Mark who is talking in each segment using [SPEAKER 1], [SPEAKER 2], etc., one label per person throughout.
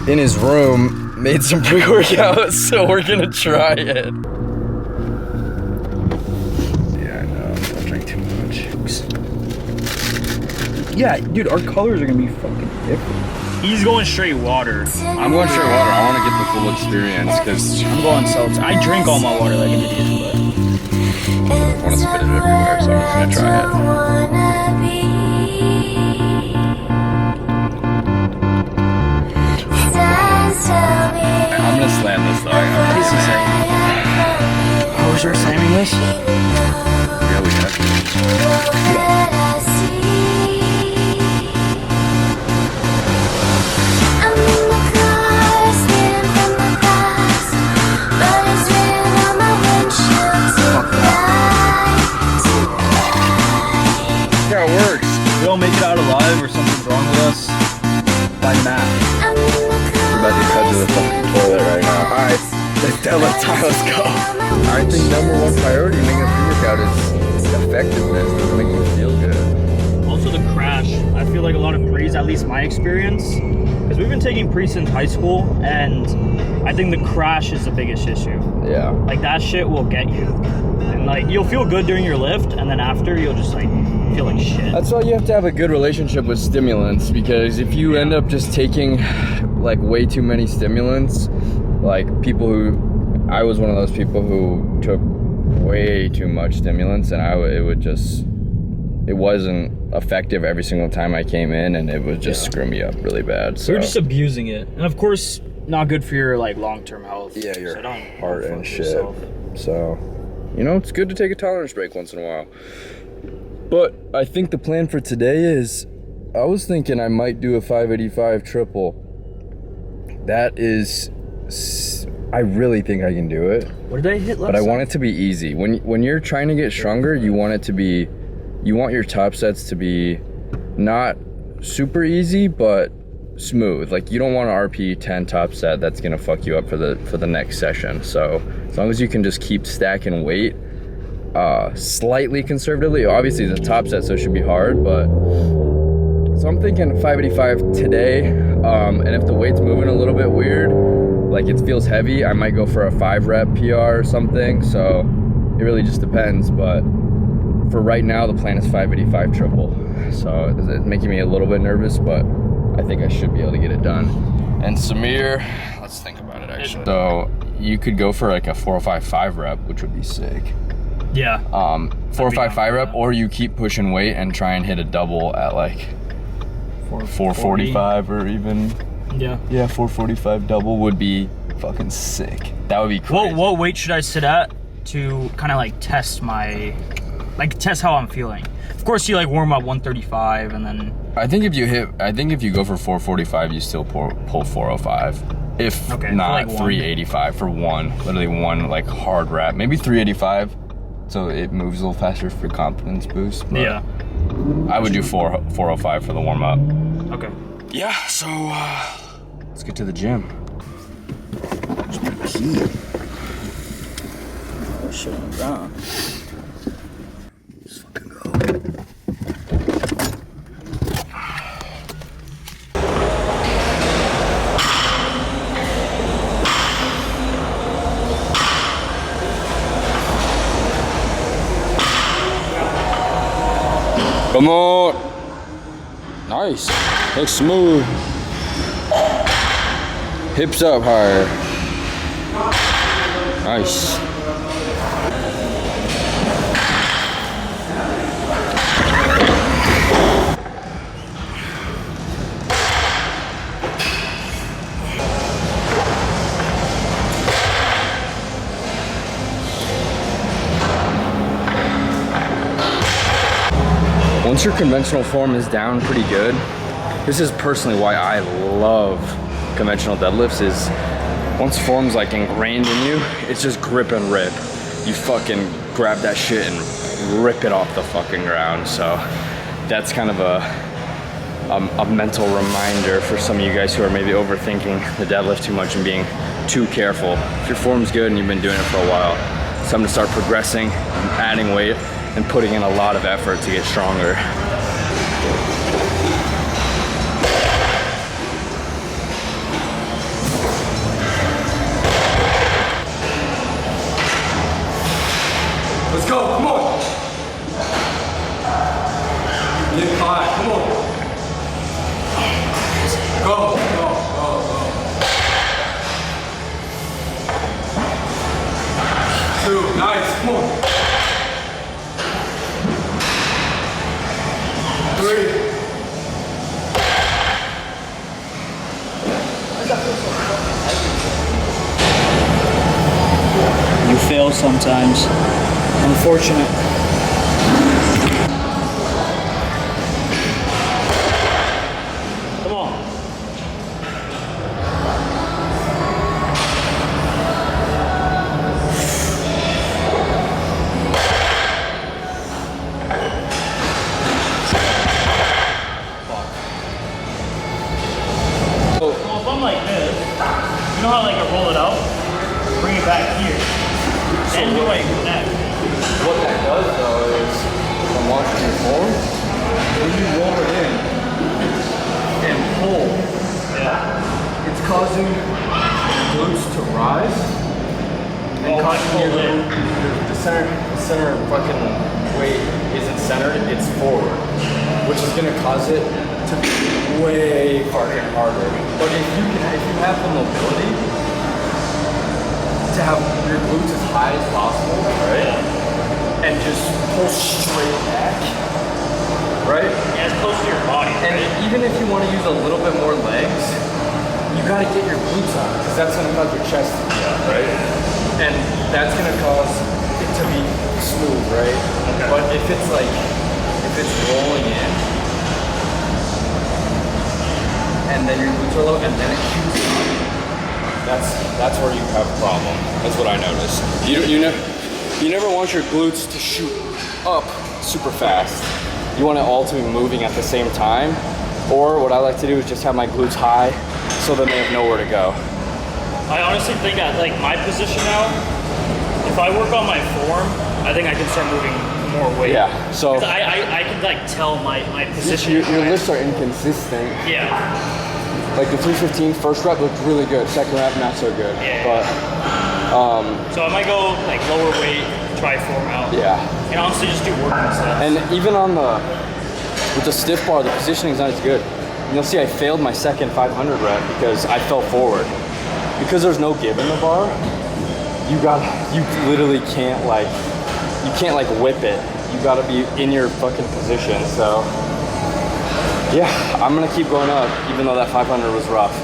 [SPEAKER 1] in his room made some pre-workouts, so we're gonna try it. Yeah, I know. Don't drink too much. Yeah, dude, our colors are gonna be fucking different.
[SPEAKER 2] He's going straight water.
[SPEAKER 1] I'm going straight water. I want to get the full experience because
[SPEAKER 2] I'm going seltzer. I drink all my water like an idiot, but
[SPEAKER 1] I want to spit it everywhere, so I'm just gonna try it. I'm gonna slam this though.
[SPEAKER 2] Oh, is there slamming this?
[SPEAKER 1] Yeah, we have to. Yeah, it works.
[SPEAKER 2] We don't make it out alive or something's wrong with us. By math.
[SPEAKER 1] I'm about to cut to the fucking toilet right now. Alright, let's deadlift time, let's go. I think #1 priority in making a pre-workout is effectiveness. Doesn't make me feel good.
[SPEAKER 2] Also the crash. I feel like a lot of pre's, at least my experience, because we've been taking pre since high school, and I think the crash is the biggest issue.
[SPEAKER 1] Yeah.
[SPEAKER 2] Like that shit will get you. And like you'll feel good during your lift, and then after you'll just like feel like shit.
[SPEAKER 1] That's why you have to have a good relationship with stimulants, because if you end up just taking like way too many stimulants, like I was one of those people who took way too much stimulants, and it wasn't effective every single time I came in, and it would just screw me up really bad. So
[SPEAKER 2] you're just abusing it, and of course not good for your like long-term health.
[SPEAKER 1] Yeah, your
[SPEAKER 2] so
[SPEAKER 1] heart and shit.
[SPEAKER 2] Yourself.
[SPEAKER 1] So, you know, it's good to take a tolerance break once in a while. But I think the plan for today is, I was thinking I might do a 585 triple. That is, I really think I can do it.
[SPEAKER 2] What did I hit last
[SPEAKER 1] But I want it to be easy. When you're trying to get stronger, you want your top sets to be not super easy, but smooth. Like you don't want an RP 10 top set that's gonna fuck you up for the next session. So as long as you can just keep stacking weight slightly conservatively, obviously the top set, so it should be hard, but so I'm thinking 585 today, and if the weight's moving a little bit weird, like it feels heavy, I might go for a 5 rep PR or something. So it really just depends, but for right now the plan is 585 triple. So it's making me a little bit nervous, but I think I should be able to get it done. And Samir, let's think about it actually. So you could go for like a 405 5 rep, which would be sick.
[SPEAKER 2] Yeah.
[SPEAKER 1] 405 5 rep, or you keep pushing weight and try and hit a double at like 445 or even. Yeah, 445 double would be fucking sick. That would be crazy.
[SPEAKER 2] What weight should I sit at to kind of like test test how I'm feeling? Of course, you like warm up 135 and then. I think if
[SPEAKER 1] you go for 445, you still pull 405. If not, like 385 for literally one like hard rep. Maybe 385, so it moves a little faster for confidence boost. But yeah. I would do 405 for the warm up.
[SPEAKER 2] Okay.
[SPEAKER 1] Yeah, so let's get to the gym. Where's my key?
[SPEAKER 2] Oh shit, I'm down.
[SPEAKER 1] Let's fucking go. Come on. Nice. Looks smooth. Hips up higher. Nice. Once your conventional form is down pretty good, this is personally why I love conventional deadlifts, is once form's like ingrained in you, it's just grip and rip. You fucking grab that shit and rip it off the fucking ground. So that's kind of a mental reminder for some of you guys who are maybe overthinking the deadlift too much and being too careful. If your form's good and you've been doing it for a while, it's time to start progressing, adding weight, and putting in a lot of effort to get stronger. 2, nice, come on. 3.
[SPEAKER 2] You fail sometimes. Unfortunate. Come on. Well, if I'm like this, you know how like I roll it out? Bring it back here. Then do like that.
[SPEAKER 1] What that does though is, I'm watching your form, when you roll it in and pull, it's causing your glutes to rise and causing the center fucking weight isn't centered, it's forward, which is gonna cause it to be way fucking harder. But if you have the mobility to have your glutes as high as possible, right? And just pull straight back, right?
[SPEAKER 2] Yeah, as close to your body.
[SPEAKER 1] And even if you want to use a little bit more legs, you gotta get your glutes on, because that's gonna cause your chest to be up, right? And that's gonna cause it to be smooth, right?
[SPEAKER 2] Okay.
[SPEAKER 1] But if it's rolling in, and then your glutes are low, and then it shoots up, that's where you have a problem. That's what I noticed. You never want your glutes to shoot up super fast. You want it all to be moving at the same time. Or what I like to do is just have my glutes high, so then they have nowhere to go.
[SPEAKER 2] I honestly think at like my position now, if I work on my form, I think I can start moving more weight.
[SPEAKER 1] Yeah. So
[SPEAKER 2] 'cause I can like tell my position.
[SPEAKER 1] your lifts are inconsistent.
[SPEAKER 2] Yeah.
[SPEAKER 1] Like the 315 first rep looked really good. Second rep not so good.
[SPEAKER 2] Yeah.
[SPEAKER 1] But
[SPEAKER 2] So I might go like lower weight, try form out.
[SPEAKER 1] yeah.
[SPEAKER 2] And honestly just do working sets.
[SPEAKER 1] And even with the stiff bar, the positioning is not as good. You'll see I failed my second 500 rep because I fell forward. Because there's no give in the bar, you literally can't like whip it. You gotta be in your fucking position. So yeah, I'm gonna keep going up even though that 500 was rough.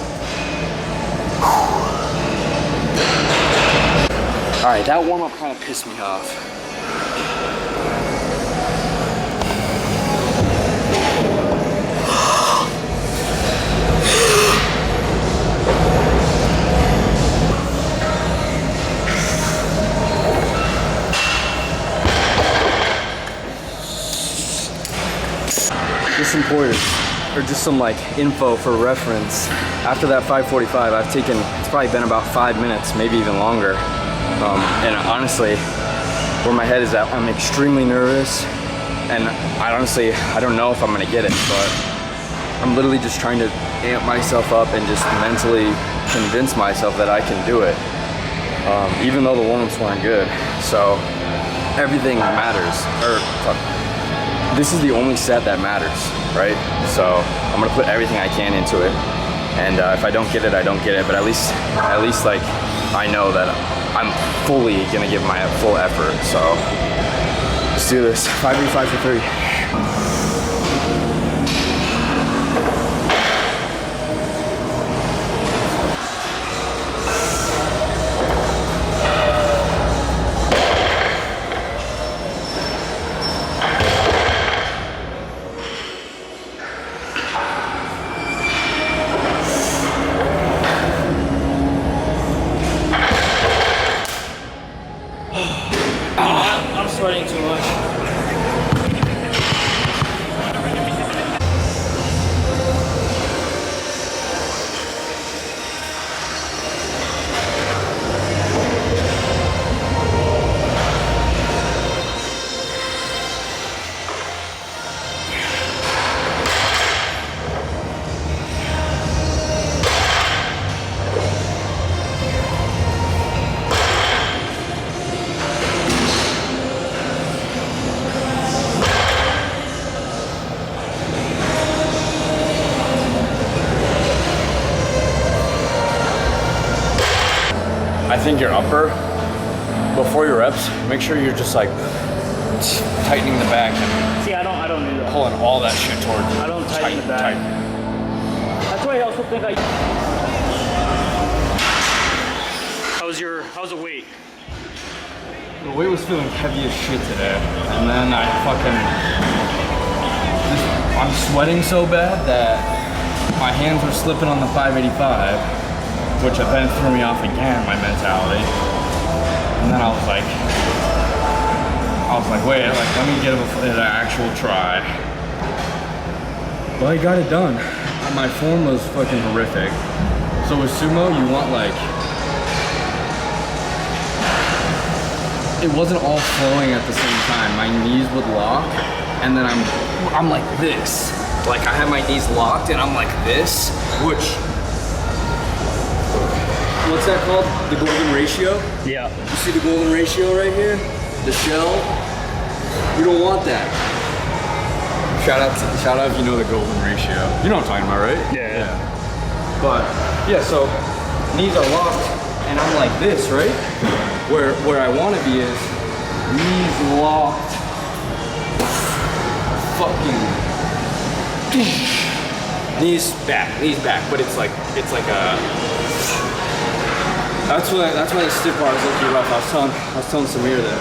[SPEAKER 1] All right, that warm up kind of pissed me off. Just some pointers, or just some like info for reference. After that 545, it's probably been about 5 minutes, maybe even longer. And honestly, where my head is at, I'm extremely nervous. And I don't know if I'm gonna get it, but I'm literally just trying to amp myself up and just mentally convince myself that I can do it. Even though the warm-ups weren't good. So everything matters, this is the only set that matters, right? So I'm gonna put everything I can into it. And if I don't get it, I don't get it. But at least like I know that I'm fully gonna give my full effort. So let's do this. 5v5 for 3.
[SPEAKER 2] I'm sweating too much.
[SPEAKER 1] I think your upper before your reps, make sure you're just like tightening the back and
[SPEAKER 2] See, I don't do that.
[SPEAKER 1] pulling all that shit towards you.
[SPEAKER 2] I don't tighten the back. That's why I also think how's the weight?
[SPEAKER 1] The weight was feeling heavy as shit today, and then I'm sweating so bad that my hands were slipping on the 585, which then threw me off again, my mentality. And then I was like, wait, like let me get an actual try. But I got it done. My form was fucking horrific. So with sumo, you want like, it wasn't all flowing at the same time. My knees would lock, and then I'm like this. Like I have my knees locked, and I'm like this, which, what's that called? The golden ratio?
[SPEAKER 2] Yeah.
[SPEAKER 1] You see the golden ratio right here? The shell? You don't want that. Shout out if you know the golden ratio. You know what I'm talking about, right?
[SPEAKER 2] Yeah.
[SPEAKER 1] But yeah, so knees are locked, and I'm like this, right? Where I want to be is knees locked, fucking knees back. But it's like a. That's why the stiff bar is looking rough. I was telling Samir that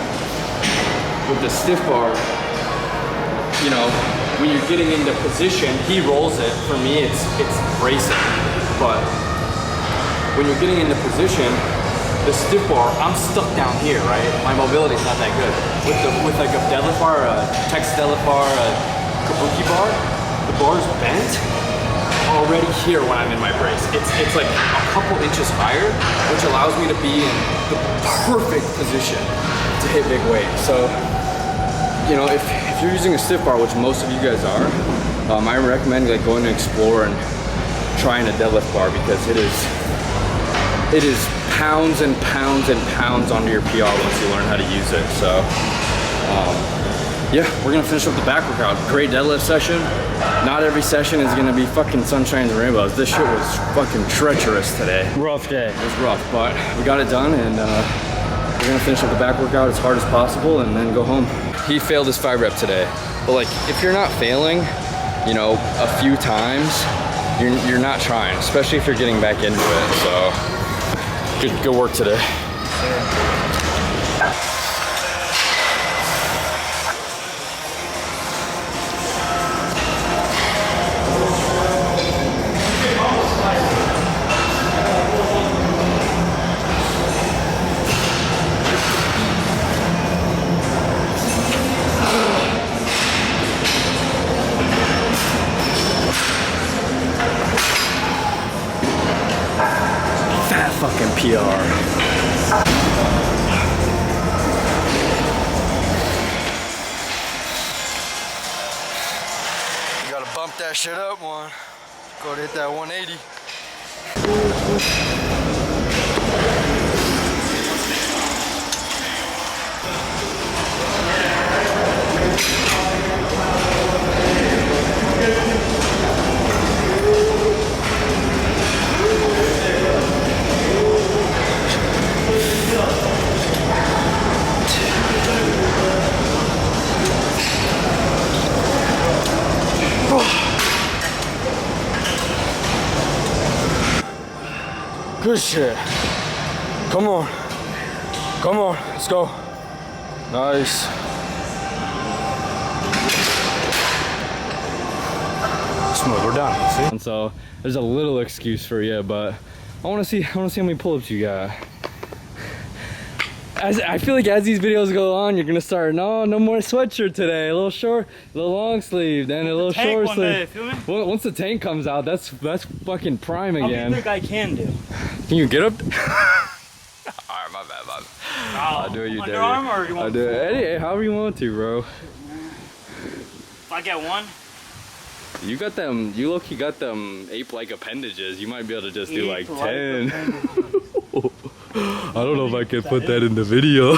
[SPEAKER 1] with the stiff bar, you know, when you're getting into position, he rolls it. For me, it's bracing. But when you're getting into position, the stiff bar, I'm stuck down here, right? My mobility's not that good. With like a deadlift bar, a Tex deadlift bar, a kabuki bar, the bar's bent already here when I'm in my brace. It's like a couple inches higher, which allows me to be in the perfect position to hit big weight. So, you know, if you're using a stiff bar, which most of you guys are, I recommend like going to Explore and trying a deadlift bar, because it is pounds and pounds and pounds onto your PR once you learn how to use it. So yeah, we're gonna finish up the back workout. Great deadlift session. Not every session is gonna be fucking sunshines and rainbows. This shit was fucking treacherous today.
[SPEAKER 2] Rough day.
[SPEAKER 1] It was rough, but we got it done, and we're gonna finish up the back workout as hard as possible and then go home. He failed his 5 rep today, but like if you're not failing, you know, a few times, you're not trying, especially if you're getting back into it. So good work today. Fucking PR. You gotta bump that shit up one. Go to hit that 180. Good shit. Come on. Come on. Let's go. Nice. Smooth. We're done. See? And so there's a little excuse for you, but I want to see how many pull-ups you got. I feel like as these videos go on, you're gonna start, no more sweatshirt today. A little short, a little long sleeve, then a little short sleeve. Well, once the tank comes out, that's fucking prime again.
[SPEAKER 2] How do you think I can do?
[SPEAKER 1] Can you get up? Alright, my bad. I'll do it, you
[SPEAKER 2] underarm, or you want?
[SPEAKER 1] I'll do it. Hey, however you want to, bro.
[SPEAKER 2] If I get one.
[SPEAKER 1] You got them. You low-key got them ape-like appendages. You might be able to just do like 10. I don't know if I can put that in the video.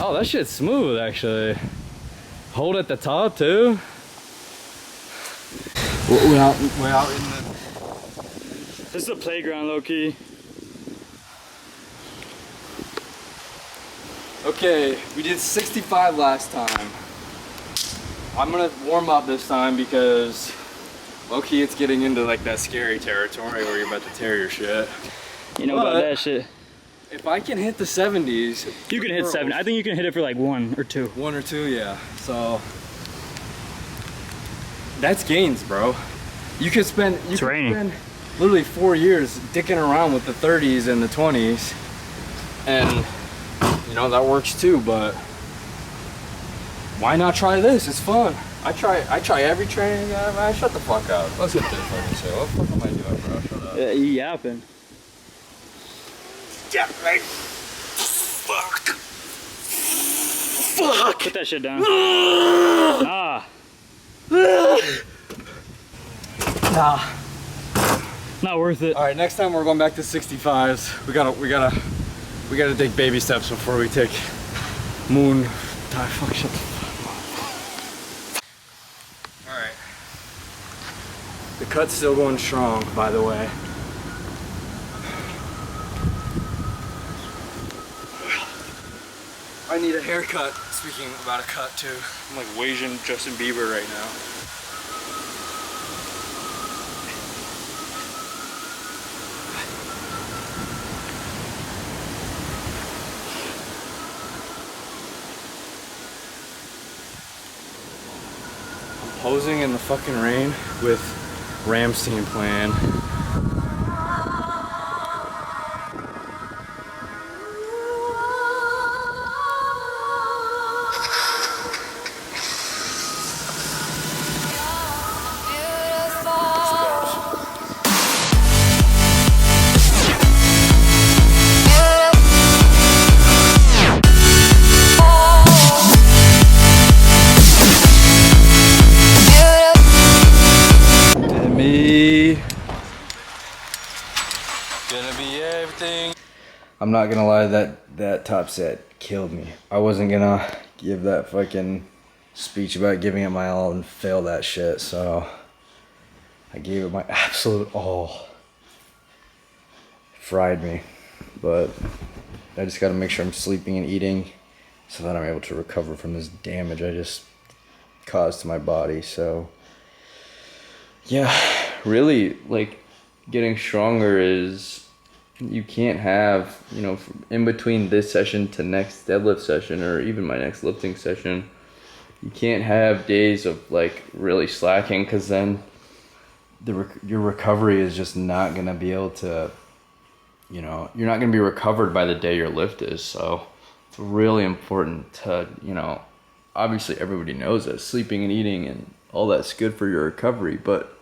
[SPEAKER 1] Oh, that shit's smooth actually. Hold at the top too. We're out in the
[SPEAKER 2] This is a playground, low-key.
[SPEAKER 1] Okay, we did 65 last time. I'm gonna warm up this time because low-key it's getting into like that scary territory where you're about to tear your shit.
[SPEAKER 2] You know about that shit.
[SPEAKER 1] If I can hit the 70s,
[SPEAKER 2] You can hit 70. I think you can hit it for like 1 or 2.
[SPEAKER 1] 1 or 2, yeah. So that's gains, bro. You could spend literally 4 years dicking around with the 30s and the 20s, and you know that works too. But why not try this? It's fun. I try every training. Man, shut the fuck up. Let's hit this fucking shit. What the fuck am I doing, bro? Shut up.
[SPEAKER 2] Yeah, you yapping.
[SPEAKER 1] Yeah, right. Fuck.
[SPEAKER 2] Put that shit down. Ah.
[SPEAKER 1] Nah.
[SPEAKER 2] Not worth it.
[SPEAKER 1] All right, next time we're going back to 65s. We gotta take baby steps before we take moon. Fuck shit. All right. The cut's still going strong, by the way. I need a haircut. Speaking about a cut too. I'm like Asian Justin Bieber right now. I'm posing in the fucking rain with Ramstein playing. I'm not gonna lie, that top set killed me. I wasn't gonna give that fucking speech about giving it my all and fail that shit, so I gave it my absolute all. Fried me, but I just gotta make sure I'm sleeping and eating so that I'm able to recover from this damage I just caused to my body. So yeah, really, like, getting stronger is, you can't have, you know, in between this session to next deadlift session or even my next lifting session, you can't have days of like really slacking, because then your recovery is just not gonna be able to, you know, you're not gonna be recovered by the day your lift is. So it's really important to, you know, obviously everybody knows that sleeping and eating and all that's good for your recovery, but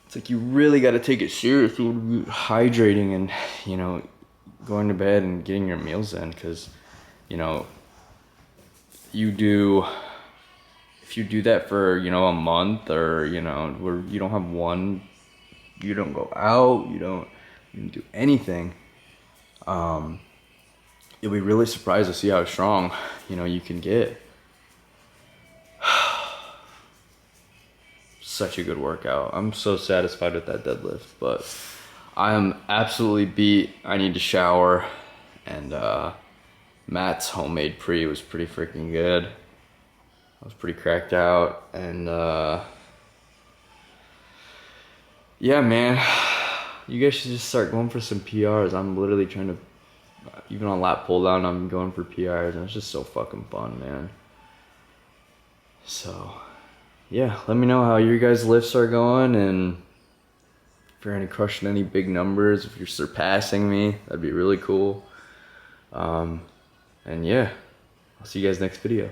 [SPEAKER 1] it's like you really got to take it seriously, hydrating and, you know, going to bed and getting your meals in, because, you know, if you do that for, you know, a month, or, you know, where you don't have you don't go out, you don't do anything, you'll be really surprised to see how strong, you know, you can get. Such a good workout. I'm so satisfied with that deadlift, but I am absolutely beat. I need to shower, and Matt's homemade pre was pretty freaking good. I was pretty cracked out, and yeah, man, you guys should just start going for some PRs. I'm literally trying to, even on lat pull down, I'm going for PRs, and it's just so fucking fun, man. So yeah, let me know how your guys' lifts are going, and if you're crushing any big numbers, if you're surpassing me, that'd be really cool. And yeah, I'll see you guys next video.